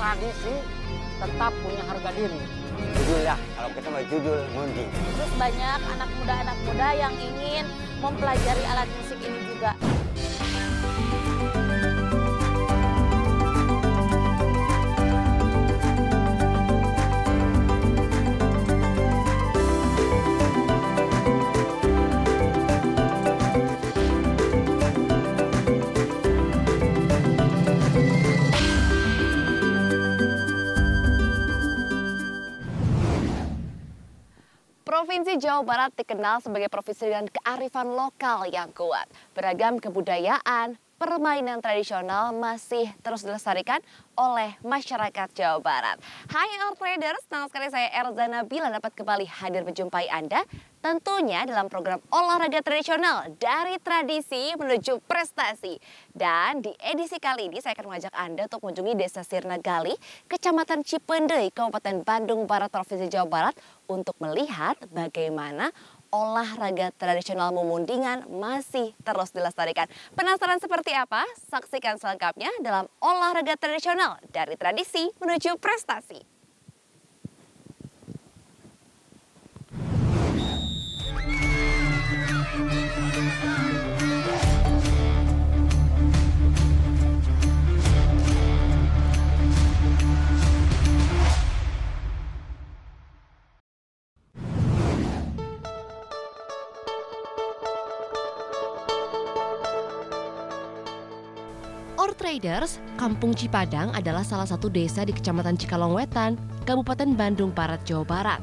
tradisi tetap punya harga diri. Judul ya, kalau kita mau judul Munding. Terus banyak anak muda yang ingin mempelajari alat musik ini juga. Provinsi Jawa Barat dikenal sebagai provinsi dengan kearifan lokal yang kuat. Beragam kebudayaan, permainan tradisional masih terus dilestarikan oleh masyarakat Jawa Barat. Hai All Traders, senang sekali saya Elza Nabila dapat kembali hadir menjumpai Anda. Tentunya dalam program olahraga tradisional dari tradisi menuju prestasi. Dan di edisi kali ini saya akan mengajak Anda untuk mengunjungi Desa Sirnagali, Kecamatan Cipendei, Kabupaten Bandung Barat, Provinsi Jawa Barat untuk melihat bagaimana olahraga tradisional memundingan masih terus dilestarikan. Penasaran seperti apa? Saksikan selengkapnya dalam olahraga tradisional dari tradisi menuju prestasi. Or Traders, Kampung Cipadang adalah salah satu desa di Kecamatan Cikalongwetan, Kabupaten Bandung Barat, Jawa Barat.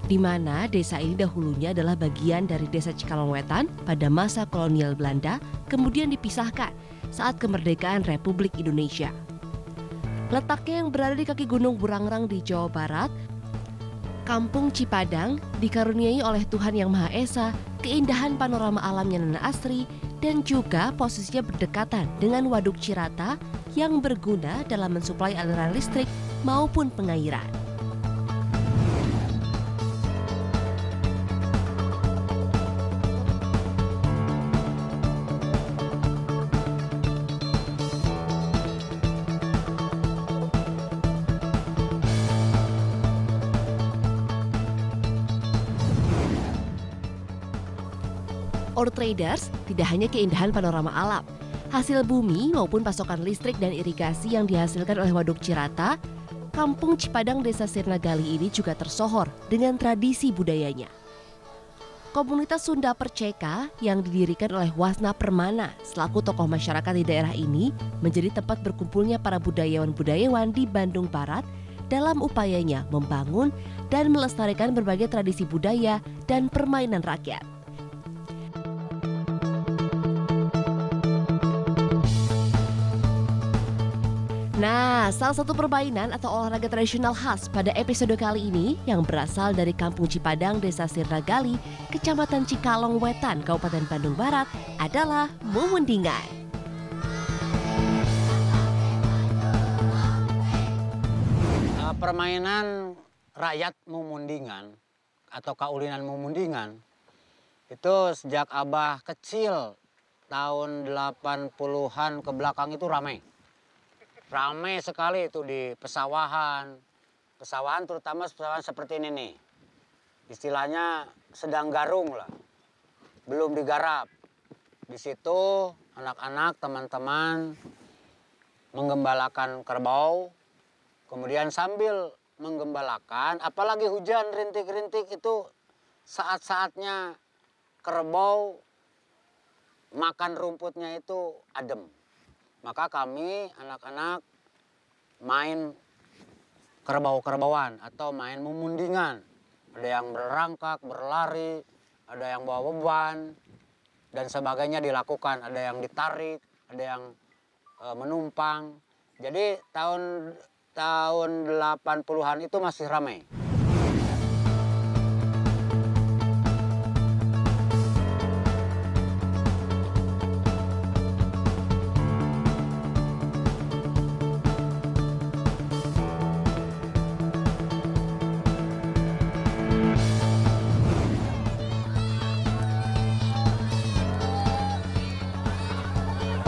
Di mana desa ini dahulunya adalah bagian dari Desa Cikalongwetan pada masa kolonial Belanda, kemudian dipisahkan saat kemerdekaan Republik Indonesia. Letaknya yang berada di kaki Gunung Burangrang di Jawa Barat, Kampung Cipadang dikaruniai oleh Tuhan Yang Maha Esa keindahan panorama alamnya nan asri dan juga posisinya berdekatan dengan Waduk Cirata yang berguna dalam mensuplai aliran listrik maupun pengairan. Or Traders tidak hanya keindahan panorama alam, hasil bumi maupun pasokan listrik dan irigasi yang dihasilkan oleh Waduk Cirata, Kampung Cipadang Desa Sirnagali ini juga tersohor dengan tradisi budayanya. Komunitas Sunda Perceka yang didirikan oleh Wasna Permana selaku tokoh masyarakat di daerah ini menjadi tempat berkumpulnya para budayawan-budayawan di Bandung Barat dalam upayanya membangun dan melestarikan berbagai tradisi budaya dan permainan rakyat. Nah, salah satu permainan atau olahraga tradisional khas pada episode kali ini yang berasal dari Kampung Cipadang, Desa Sirnagali, Kecamatan Cikalongwetan, Kabupaten Bandung Barat adalah memundingan. Permainan rakyat memundingan atau kaulinan memundingan itu sejak Abah kecil tahun 80-an ke belakang itu ramai. Ramai sekali itu di pesawahan. Pesawahan terutama pesawahan seperti ini nih. Istilahnya sedang garung lah. Belum digarap. Di situ anak-anak, teman-teman menggembalakan kerbau. Kemudian sambil menggembalakan, apalagi hujan rintik-rintik itu saat-saatnya kerbau makan rumputnya itu adem. Maka kami anak-anak main kerbau-kerbauan atau main memundingan. Ada yang berangkak, berlari, ada yang bawa beban, dan sebagainya dilakukan. Ada yang ditarik, ada yang menumpang. Jadi tahun 80-an itu masih ramai.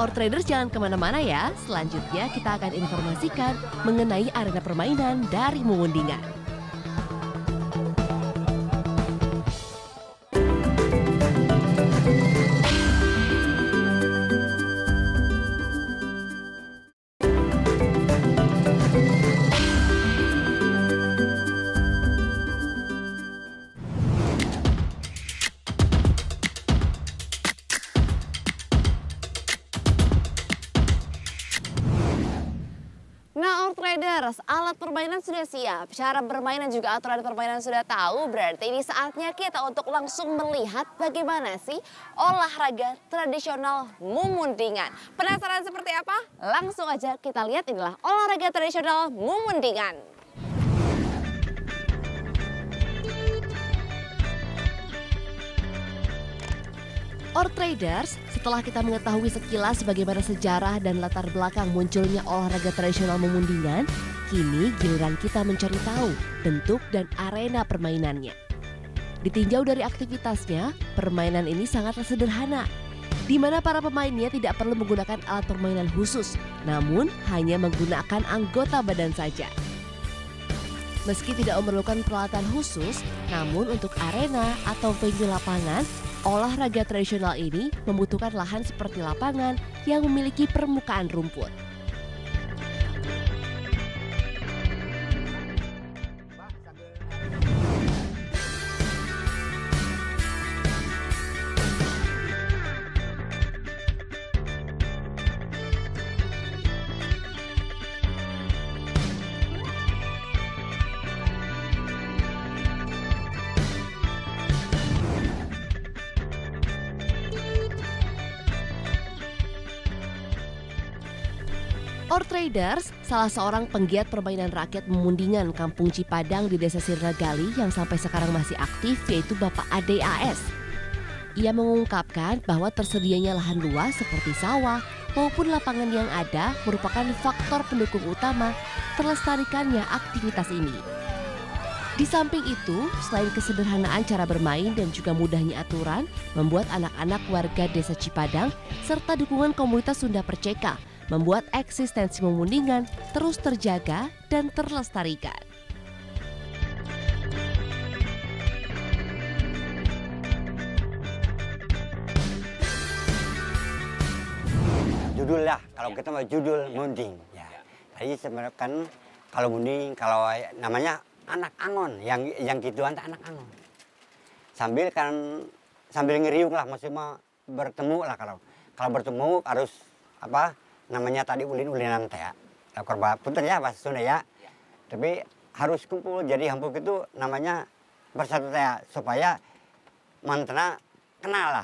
Traders jangan kemana-mana ya, selanjutnya kita akan informasikan mengenai arena permainan dari Mumundingan. Nah, Traders, alat permainan sudah siap, cara bermain dan juga aturan permainan sudah tahu, berarti ini saatnya kita untuk langsung melihat bagaimana sih olahraga tradisional Mumundingan. Penasaran seperti apa? Langsung aja kita lihat, inilah olahraga tradisional Mumundingan. Traders, setelah kita mengetahui sekilas bagaimana sejarah dan latar belakang munculnya olahraga tradisional Mumundingan, kini giliran kita mencari tahu bentuk dan arena permainannya. Ditinjau dari aktivitasnya, permainan ini sangatlah sederhana, di mana para pemainnya tidak perlu menggunakan alat permainan khusus, namun hanya menggunakan anggota badan saja. Meski tidak memerlukan peralatan khusus, namun untuk arena atau venue lapangan, olahraga tradisional ini membutuhkan lahan seperti lapangan yang memiliki permukaan rumput. Traders, salah seorang penggiat permainan rakyat Mumundingan Kampung Cipadang di Desa Sirnagali yang sampai sekarang masih aktif yaitu Bapak Ade AS. Ia mengungkapkan bahwa tersedianya lahan luas seperti sawah maupun lapangan yang ada merupakan faktor pendukung utama terlestarikannya aktivitas ini. Di samping itu, selain kesederhanaan cara bermain dan juga mudahnya aturan, membuat anak-anak warga Desa Cipadang serta dukungan komunitas Sunda Perceka membuat eksistensi Mumundingan terus terjaga dan terlestarikan. Judul lah, kalau kita mau judul Munding. Ya. Tadi sebenarnya kan kalau Munding, kalau namanya anak angon, yang gituan anak angon. Sambil ngeriung lah, maksudnya bertemu lah kalau bertemu harus apa? Namanya tadi ulin-ulinan teh ya. Korban punten ya bahasa Sunda ya. Tapi harus kumpul jadi hampuk itu namanya bersatu teh supaya mantena kenal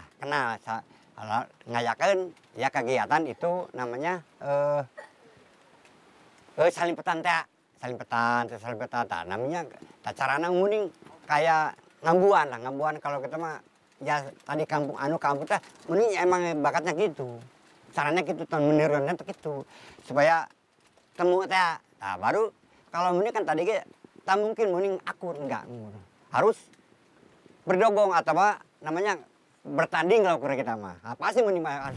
ngayakeun ya kegiatan itu namanya saling petan teh. Saling petan namanya carana nguning kayak ngambuan kalau kita mah ya tadi kampung teh nguning emang bakatnya gitu. Caranya gitu tahun menirunnya gitu supaya temu teh nah baru kalau muni kan tadi tak mungkin muni akur enggak harus berdogong atau apa namanya bertanding kalau kita mah apa sih muni mah.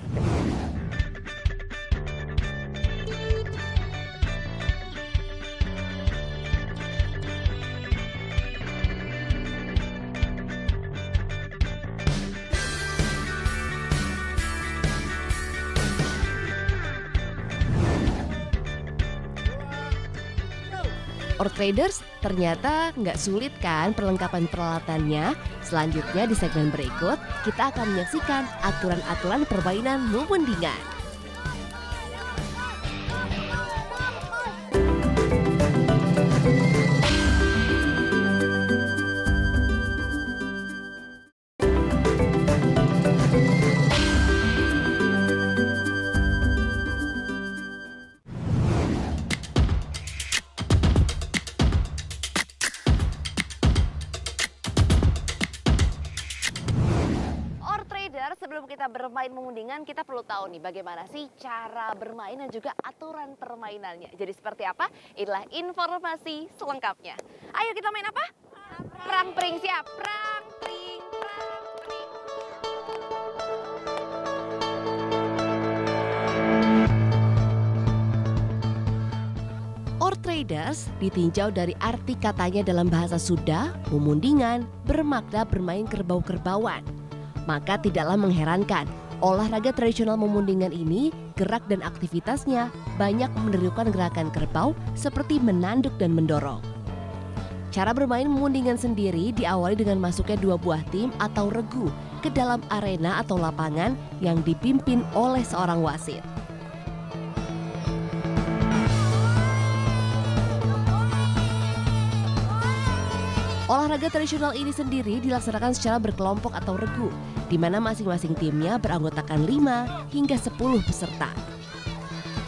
Traders, ternyata nggak sulit kan perlengkapan peralatannya? Selanjutnya di segmen berikut, kita akan menyaksikan aturan-aturan permainan Mumundingan. Sebelum kita bermain Mumundingan, kita perlu tahu nih bagaimana sih cara bermain dan juga aturan permainannya. Jadi seperti apa? Inilah informasi selengkapnya. Ayo kita main apa? Perang pring, siap. Perang pring, perang pring. Traders ditinjau dari arti katanya dalam bahasa Sunda, memundingan bermakna bermain kerbau-kerbauan. Maka tidaklah mengherankan, olahraga tradisional memundingan ini gerak dan aktivitasnya banyak menirukan gerakan kerbau seperti menanduk dan mendorong. Cara bermain memundingan sendiri diawali dengan masuknya 2 buah tim atau regu ke dalam arena atau lapangan yang dipimpin oleh seorang wasit. Olahraga tradisional ini sendiri dilaksanakan secara berkelompok atau regu, di mana masing-masing timnya beranggotakan 5 hingga 10 peserta.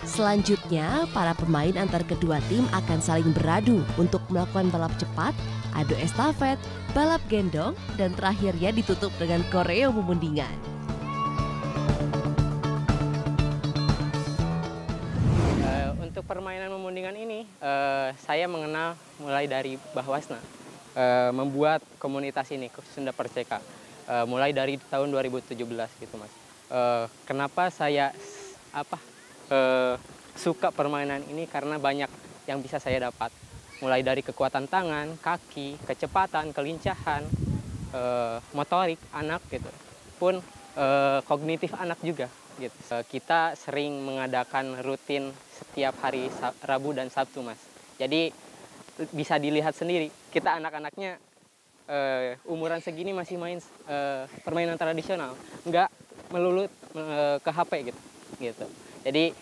Selanjutnya, para pemain antar kedua tim akan saling beradu untuk melakukan balap cepat, adu estafet, balap gendong, dan terakhirnya ditutup dengan koreo memundingan. Untuk permainan memundingan ini, saya mengenal mulai dari Bahwasna. Membuat komunitas ini Sunda Perceka mulai dari tahun 2017 gitu Mas. Kenapa saya suka permainan ini, karena banyak yang bisa saya dapat, mulai dari kekuatan tangan, kaki, kecepatan, kelincahan, motorik anak gitu, pun kognitif anak juga gitu. Kita sering mengadakan rutin setiap hari Rabu dan Sabtu Mas. Jadi bisa dilihat sendiri, kita anak-anaknya umuran segini masih main permainan tradisional, nggak melulu ke HP gitu. Jadi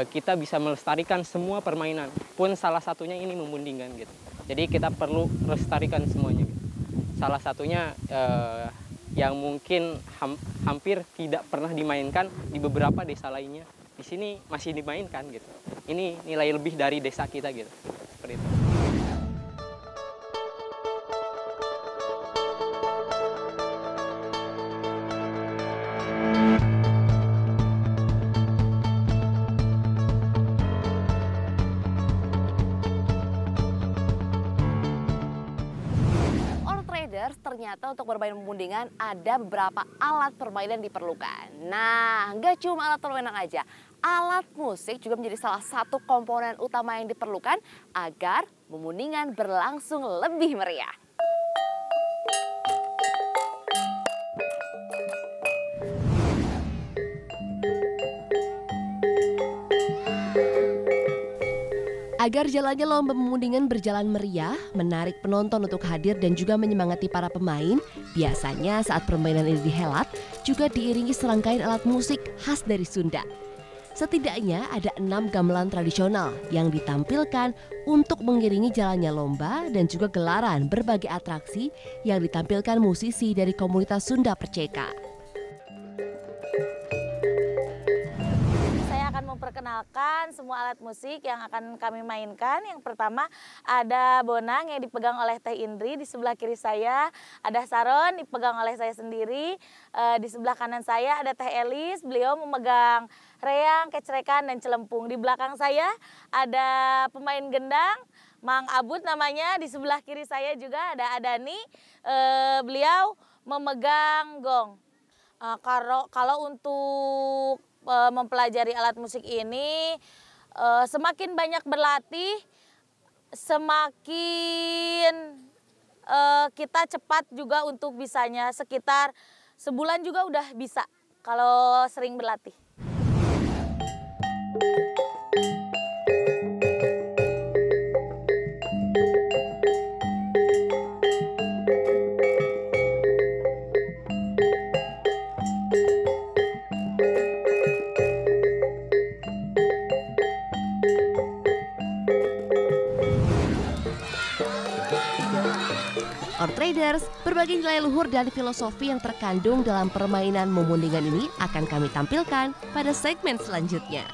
kita bisa melestarikan semua permainan, pun salah satunya ini memundingan gitu. Jadi kita perlu lestarikan semuanya gitu. Salah satunya yang mungkin hampir tidak pernah dimainkan di beberapa desa lainnya, di sini masih dimainkan gitu. Ini nilai lebih dari desa kita gitu, seperti itu. Ternyata untuk bermain memundingan ada beberapa alat permainan yang diperlukan. Nah, nggak cuma alat permainan aja, alat musik juga menjadi salah satu komponen utama yang diperlukan agar memundingan berlangsung lebih meriah. Agar jalannya lomba memundingan berjalan meriah, menarik penonton untuk hadir dan juga menyemangati para pemain, biasanya saat permainan ini dihelat juga diiringi serangkaian alat musik khas dari Sunda. Setidaknya ada 6 gamelan tradisional yang ditampilkan untuk mengiringi jalannya lomba dan juga gelaran berbagai atraksi yang ditampilkan musisi dari komunitas Sunda Perceka. Memperkenalkan semua alat musik yang akan kami mainkan. Yang pertama ada bonang yang dipegang oleh Teh Indri, di sebelah kiri saya ada saron dipegang oleh saya sendiri, di sebelah kanan saya ada Teh Elis, beliau memegang reang, kecrekan, dan celempung. Di belakang saya ada pemain gendang, Mang Abud namanya, di sebelah kiri saya juga ada Adani, beliau memegang gong. Kalau untuk mempelajari alat musik ini, semakin banyak berlatih, semakin kita cepat juga untuk bisanya. Sekitar sebulan juga udah bisa kalau sering berlatih. Traders, berbagai nilai luhur dan filosofi yang terkandung dalam permainan memundingan ini akan kami tampilkan pada segmen selanjutnya.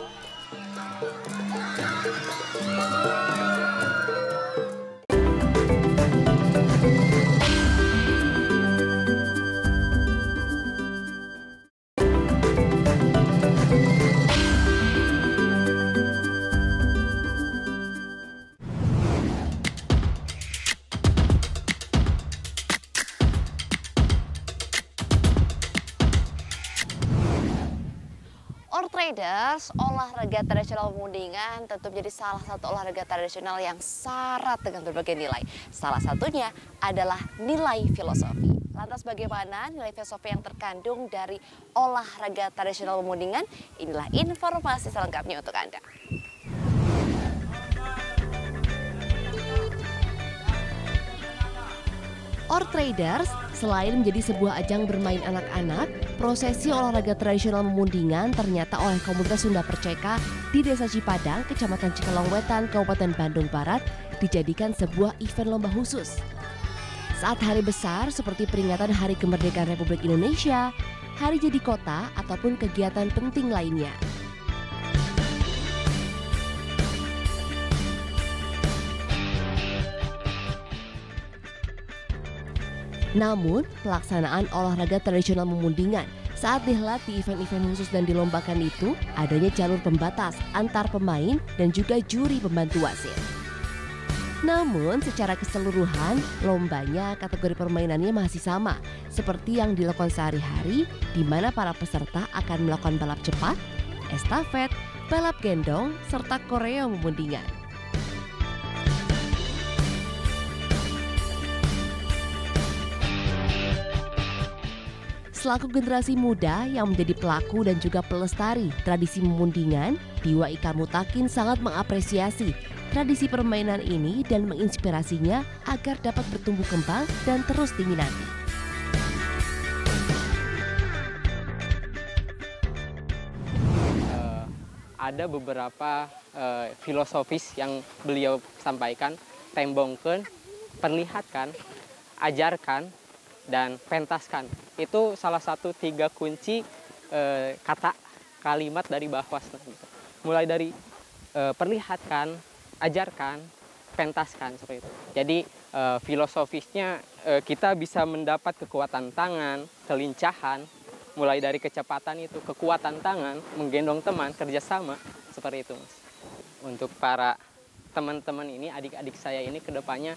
Traders, olahraga tradisional memundingan tentu menjadi salah satu olahraga tradisional yang syarat dengan berbagai nilai. Salah satunya adalah nilai filosofi. Lantas bagaimana nilai filosofi yang terkandung dari olahraga tradisional memundingan? Inilah informasi selengkapnya untuk Anda. Traders, selain menjadi sebuah ajang bermain anak-anak, prosesi olahraga tradisional memundingan ternyata oleh komunitas Sunda Perceka di Desa Cipadang, Kecamatan Cikalong Wetan, Kabupaten Bandung Barat dijadikan sebuah event lomba khusus. Saat hari besar seperti peringatan Hari Kemerdekaan Republik Indonesia, Hari Jadi Kota, ataupun kegiatan penting lainnya. Namun, pelaksanaan olahraga tradisional memundingan saat dihelat di event-event khusus dan dilombakan itu, adanya jalur pembatas antar pemain dan juga juri pembantu wasit. Namun, secara keseluruhan, lombanya kategori permainannya masih sama, seperti yang dilakukan sehari-hari, di mana para peserta akan melakukan balap cepat, estafet, balap gendong, serta koreo memundingan. Selaku generasi muda yang menjadi pelaku dan juga pelestari tradisi memundingan, Diwa Ika Mutakin sangat mengapresiasi tradisi permainan ini dan menginspirasinya agar dapat bertumbuh kembang dan terus diminati. Ada beberapa filosofis yang beliau sampaikan, tembongkeun, perlihatkan, ajarkan, dan pentaskan. Itu salah satu 3 kunci kata kalimat dari Bahwas. Mulai dari perlihatkan, ajarkan, pentaskan seperti itu. Jadi filosofisnya kita bisa mendapat kekuatan tangan, kelincahan, mulai dari kecepatan itu, kekuatan tangan, menggendong teman, kerjasama, seperti itu, Mas. Untuk para teman-teman ini, adik-adik saya ini kedepannya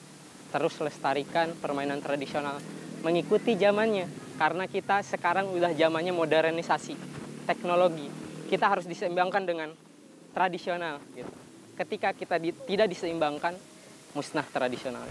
terus lestarikan permainan tradisional, mengikuti zamannya, karena kita sekarang udah zamannya modernisasi teknologi. Kita harus diseimbangkan dengan tradisional gitu. Ketika kita tidak diseimbangkan, musnah tradisional.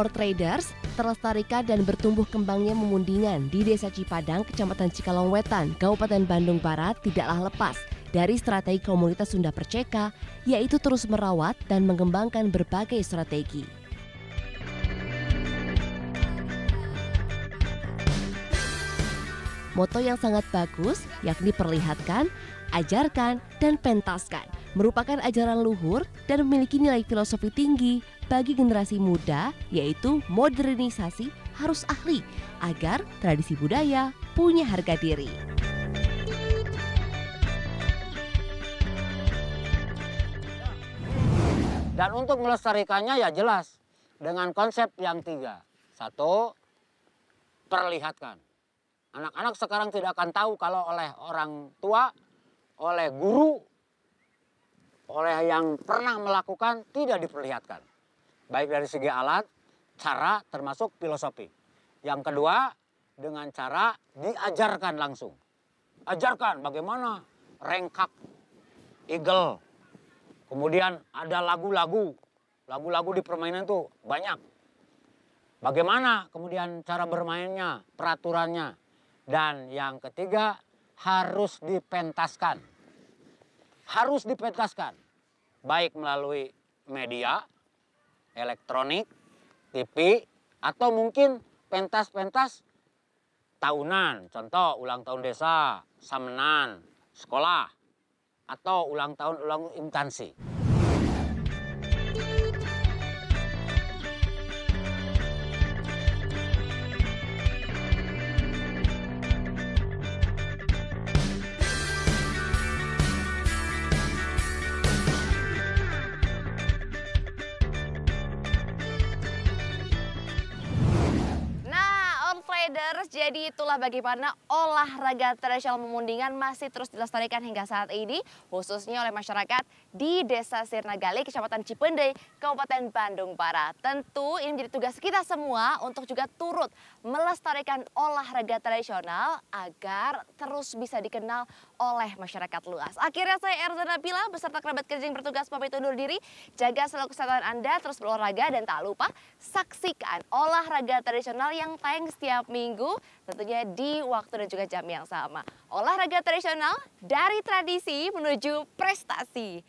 Traders terlestarikan dan bertumbuh kembangnya memundingan di Desa Cipadang, Kecamatan Cikalong Wetan, Kabupaten Bandung Barat tidaklah lepas dari strategi komunitas Sunda Perceka, yaitu terus merawat dan mengembangkan berbagai strategi. Moto yang sangat bagus yakni perlihatkan, ajarkan, dan pentaskan merupakan ajaran luhur dan memiliki nilai filosofi tinggi bagi generasi muda, yaitu modernisasi harus ahli agar tradisi budaya punya harga diri. Dan untuk melestarikannya ya jelas dengan konsep yang 3. 1, perlihatkan. Anak-anak sekarang tidak akan tahu kalau oleh orang tua, oleh guru, oleh yang pernah melakukan tidak diperlihatkan. Baik dari segi alat, cara, termasuk filosofi. Yang kedua, dengan cara diajarkan langsung. Ajarkan bagaimana rengkak, eagle. Kemudian ada lagu-lagu. Lagu-lagu di permainan itu banyak. Bagaimana kemudian cara bermainnya, peraturannya. Dan yang ketiga, harus dipentaskan. Harus dipentaskan. Baik melalui media, elektronik, TV, atau mungkin pentas-pentas tahunan. Contoh ulang tahun desa, samenan, sekolah, atau ulang tahun instansi. Riders, jadi itulah bagaimana olahraga tradisional memundingan masih terus dilestarikan hingga saat ini, khususnya oleh masyarakat di Desa Sirnagali, Kecamatan Cipendei, Kabupaten Bandung Barat. Tentu ini menjadi tugas kita semua untuk juga turut melestarikan olahraga tradisional agar terus bisa dikenal oleh masyarakat luas. Akhirnya saya Erza Nabila beserta kerabat kerja yang bertugas pamit undur diri. Jaga selalu kesehatan Anda, terus berolahraga, dan tak lupa saksikan olahraga tradisional yang tayang setiap minggu, tentunya di waktu dan juga jam yang sama. Olahraga tradisional dari tradisi menuju prestasi.